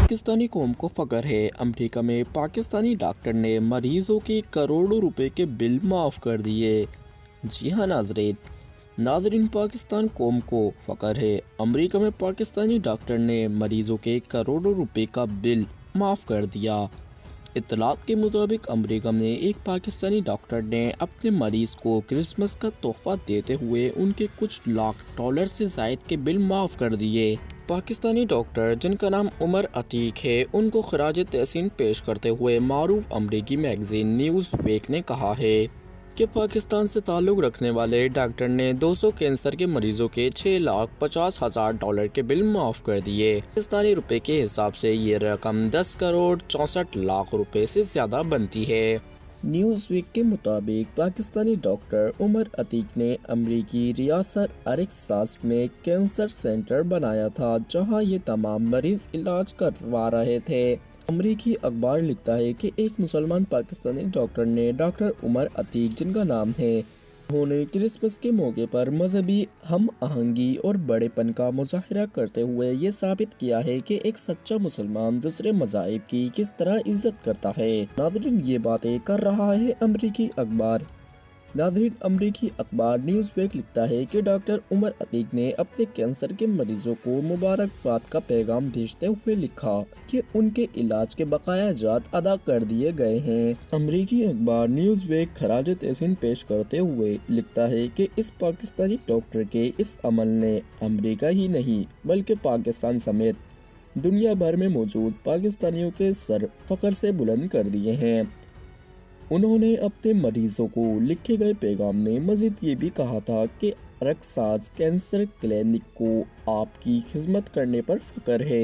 पाकिस्तानी कौम को फख्र है। अमेरिका में पाकिस्तानी डॉक्टर ने मरीजों के करोड़ों रुपए के बिल माफ़ कर दिए। जी हाँ नाज़रीन, पाकिस्तान कौम को फख्र है। अमेरिका में पाकिस्तानी डॉक्टर ने मरीजों के करोड़ों रुपए का बिल माफ़ कर दिया। इत्तलात के मुताबिक अमेरिका में एक पाकिस्तानी डॉक्टर ने अपने मरीज को क्रिसमस का तोहफा देते हुए उनके कुछ लाख डॉलर से ज़ायद के बिल माफ़ कर दिए। पाकिस्तानी डॉक्टर, जिनका नाम उमर अतीक है, उनको खराज तहसीन पेश करते हुए मारूफ अमरीकी मैगजीन न्यूज़ वीक ने कहा है कि पाकिस्तान से ताल्लुक़ रखने वाले डॉक्टर ने 200 कैंसर के मरीजों के 6,50,000 डॉलर के बिल माफ़ कर दिए। पाकिस्तानी रुपए के हिसाब से ये रकम 10 करोड़ 64 लाख रुपए से ज़्यादा बनती है। न्यूज़ वीक के मुताबिक पाकिस्तानी डॉक्टर उमर अतीक ने अमरीकी रियासत अरकानसास में कैंसर सेंटर बनाया था, जहां ये तमाम मरीज इलाज करवा रहे थे। अमरीकी अखबार लिखता है कि एक मुसलमान पाकिस्तानी डॉक्टर ने डॉक्टर उमर अतीक, जिनका नाम है, उन्होंने क्रिसमस के मौके पर मजहबी हम आहंगी और बड़ेपन का मुजाहरा करते हुए ये साबित किया है कि एक सच्चा मुसलमान दूसरे मज़ाहिब की किस तरह इज्जत करता है। नाज़रीन, ये बातें कर रहा है अमरीकी अखबार। अमरीकी अखबार न्यूज़ वीक लिखता है कि डॉक्टर उमर अतीक ने अपने कैंसर के मरीजों को मुबारकबाद का पैगाम भेजते हुए लिखा कि उनके इलाज के बकाया जात अदा कर दिए गए हैं। अमरीकी अखबार न्यूज़ वीक खराज तहसीन पेश करते हुए लिखता है कि इस पाकिस्तानी डॉक्टर के इस अमल ने अमरीका ही नहीं बल्कि पाकिस्तान समेत दुनिया भर में मौजूद पाकिस्तानियों के सर फख्र से बुलंद कर दिए हैं। उन्होंने अपने मरीजों को लिखे गए पैगाम में मजीद ये भी कहा था कि अरकानसास कैंसर क्लिनिक को आपकी खिदमत करने पर फख्र है।